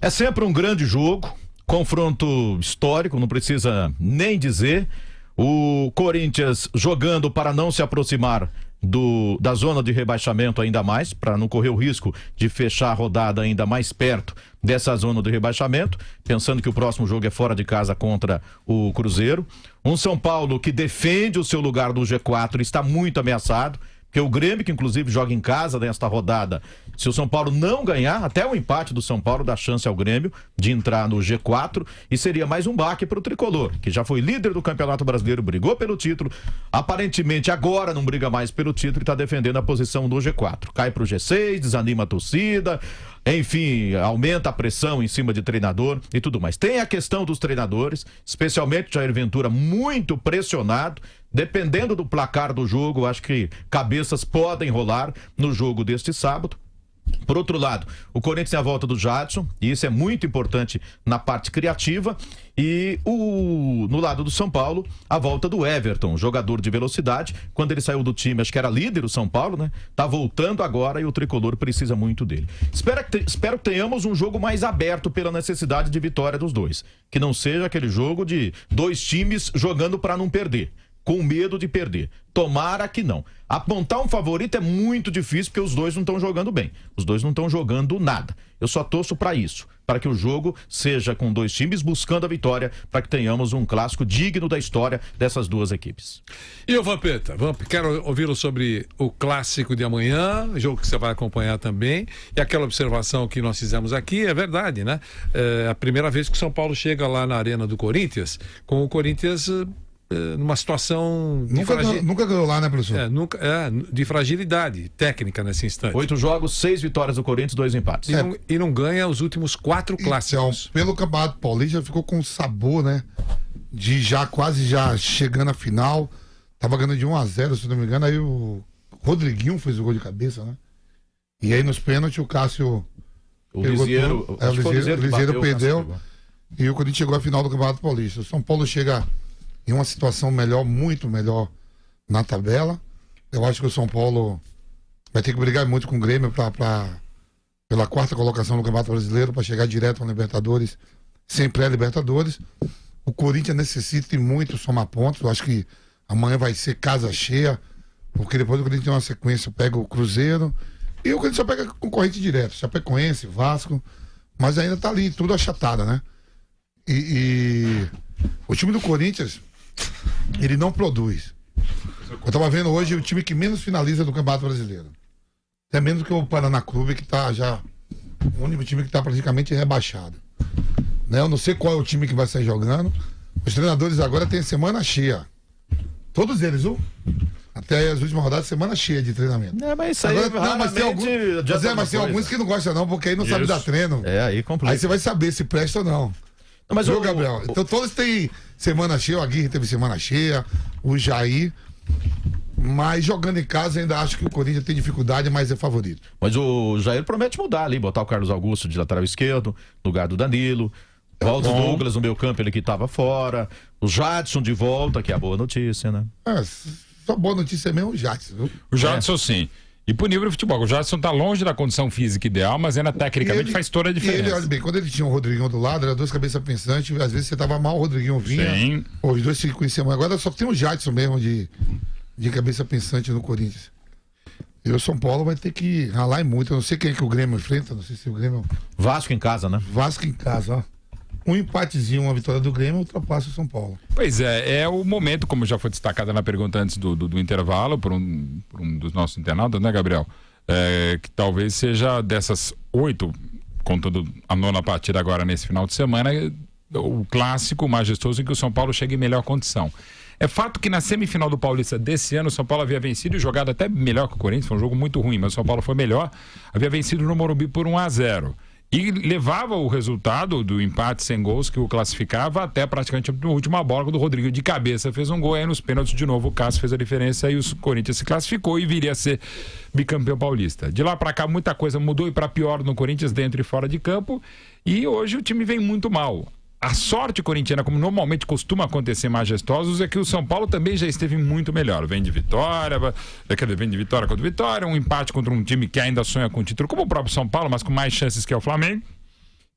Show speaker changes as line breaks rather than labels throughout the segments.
É sempre um grande jogo, confronto histórico, não precisa nem dizer. O Corinthians jogando para não se aproximar da zona de rebaixamento ainda mais, para não correr o risco de fechar a rodada ainda mais perto dessa zona de rebaixamento, pensando que o próximo jogo é fora de casa contra o Cruzeiro. Um São Paulo que defende o seu lugar no G4 está muito ameaçado, porque o Grêmio, que inclusive joga em casa nesta rodada, se o São Paulo não ganhar, até o empate do São Paulo dá chance ao Grêmio de entrar no G4 e seria mais um baque para o Tricolor, que já foi líder do Campeonato Brasileiro, brigou pelo título, aparentemente agora não briga mais pelo título e está defendendo a posição do G4. Cai para o G6, desanima a torcida, enfim, aumenta a pressão em cima de treinador e tudo mais. Tem a questão dos treinadores, especialmente Jair Ventura muito pressionado. Dependendo do placar do jogo, acho que cabeças podem rolar no jogo deste sábado. Por outro lado, o Corinthians tem a volta do Jadson, e isso é muito importante na parte criativa. E no lado do São Paulo, a volta do Everton, jogador de velocidade. Quando ele saiu do time, acho que era líder o São Paulo, né? Tá voltando agora e o Tricolor precisa muito dele. Espero que tenhamos um jogo mais aberto pela necessidade de vitória dos dois. Que não seja aquele jogo de dois times jogando para não perder, com medo de perder. Tomara que não. Apontar um favorito é muito difícil, porque os dois não estão jogando bem. Os dois não estão jogando nada. Eu só torço para isso, para que o jogo seja com dois times buscando a vitória, para que tenhamos um clássico digno da história dessas duas equipes.
E o Vampeta? Quero ouvi-lo sobre o clássico de amanhã, jogo que você vai acompanhar também. E aquela observação que nós fizemos aqui é verdade, né? É a primeira vez que o São Paulo chega lá na Arena do Corinthians, com o Corinthians numa situação
nunca ganhou lá, né, professor?
De fragilidade técnica nesse instante.
8 jogos, 6 vitórias do Corinthians, 2 empates.
E não ganha os últimos 4 clássicos.
Então, pelo Campeonato Paulista ficou com sabor, né? De quase chegando à final. Tava ganhando de 1-0, se não me engano. Aí o Rodriguinho fez o gol de cabeça, né? E aí nos pênaltis o Cássio
o Liseiro
perdeu. E o Corinthians chegou à final do Campeonato Paulista. O São Paulo chega em uma situação melhor, muito melhor na tabela. Eu acho que o São Paulo vai ter que brigar muito com o Grêmio pela 4ª colocação no Campeonato Brasileiro, para chegar direto ao Libertadores, sem pré-Libertadores. O Corinthians necessita muito somar pontos. Eu acho que amanhã vai ser casa cheia, porque depois o Corinthians tem uma sequência, pega o Cruzeiro, e o Corinthians só pega concorrente direto, Chapecoense, Vasco, mas ainda tá ali, tudo achatado, né? E o time do Corinthians, ele não produz. Eu tava vendo hoje o time que menos finaliza do Campeonato Brasileiro. Até menos que o Paraná Clube, que tá já o único time que tá praticamente rebaixado. Né? Eu não sei qual é o time que vai sair jogando. Os treinadores agora têm semana cheia. Todos eles, viu? Até as últimas rodadas, semana cheia de treinamento.
Mas isso aí
agora, mas tem alguns que não gostam não, porque aí não sabe dar treino.
Aí complica.
Aí você vai saber se presta ou não.
Mas
viu, Gabriel? Então todos têm semana cheia, o Aguirre teve semana cheia, o Jair, mas jogando em casa ainda acho que o Corinthians tem dificuldade, mas é favorito.
Mas o Jair promete mudar ali, botar o Carlos Augusto de lateral esquerdo, no lugar do Danilo, volta o Douglas no meio campo, ele que estava fora, o Jadson de volta, que é a boa notícia, né?
Só boa notícia mesmo o Jadson, viu?
O Jadson sim. E pro nível de futebol, o Jadson tá longe da condição física ideal, mas ainda tecnicamente faz toda a diferença.
E ele, olha bem, quando ele tinha o Rodriguinho do lado, era duas cabeças pensantes, às vezes você tava mal, o Rodriguinho vinha.
Sim.
Os dois se conheciam, agora só tem o Jadson mesmo de cabeça pensante no Corinthians. E o São Paulo vai ter que ralar muito. Eu não sei quem é que o Grêmio enfrenta, não sei se o Grêmio...
Vasco em casa, né?
Vasco em casa, ó. Um empatezinho, uma vitória do Grêmio, ultrapassa o São Paulo.
Pois é o momento, como já foi destacado na pergunta antes do intervalo, por um dos nossos internautas, né, Gabriel? Que talvez seja dessas 8, contando a 9ª partida agora nesse final de semana, o clássico majestoso em que o São Paulo chega em melhor condição. É fato que na semifinal do Paulista desse ano o São Paulo havia vencido e jogado até melhor que o Corinthians, foi um jogo muito ruim, mas o São Paulo foi melhor, havia vencido no Morumbi por 1-0. E levava o resultado do empate sem gols que o classificava até praticamente a última bola, quando o Rodrigo de cabeça fez um gol, aí nos pênaltis de novo o Cássio fez a diferença e o Corinthians se classificou e viria a ser bicampeão paulista. De lá pra cá muita coisa mudou e pra pior no Corinthians, dentro e fora de campo, e hoje o time vem muito mal. A sorte corintiana, como normalmente costuma acontecer majestosos, é que o São Paulo também já esteve muito melhor. Vem de vitória contra vitória, um empate contra um time que ainda sonha com o título, como o próprio São Paulo, mas com mais chances que é o Flamengo.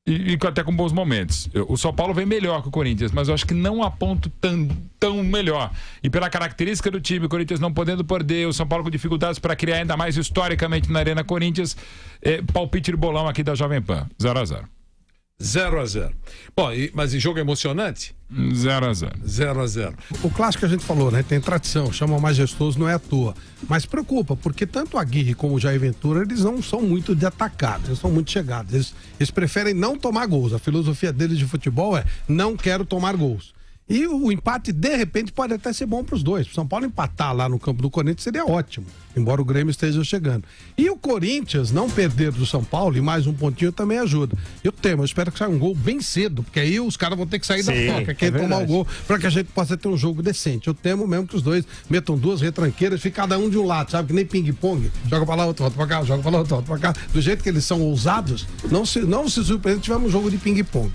e até com bons momentos. O São Paulo vem melhor que o Corinthians, mas eu acho que não a ponto tão melhor. E pela característica do time, o Corinthians não podendo perder, o São Paulo com dificuldades para criar ainda mais historicamente na Arena Corinthians, palpite de bolão aqui da Jovem Pan, 0-0.
0-0. Bom, mas em jogo emocionante?
0-0.
0-0.
O clássico que a gente falou, né? Tem tradição, chama majestoso, não é à toa. Mas preocupa, porque tanto a Aguirre como o Jair Ventura, eles não são muito de atacados, eles são muito chegados. Eles preferem não tomar gols. A filosofia deles de futebol é não quero tomar gols. E o empate, de repente, pode até ser bom para os dois. O São Paulo empatar lá no campo do Corinthians seria ótimo, embora o Grêmio esteja chegando. E o Corinthians não perder do São Paulo, e mais um pontinho também ajuda. Eu espero que saia um gol bem cedo, porque aí os caras vão ter que sair da toca, quem tomar o gol, para que a gente possa ter um jogo decente. Eu temo mesmo que os dois metam duas retranqueiras, fica cada um de um lado, sabe? Que nem ping-pong. Joga para lá, outro, volta para cá, joga para lá, outro, volta para cá. Do jeito que eles são ousados, não se surpreenda se tiver um jogo de ping-pong.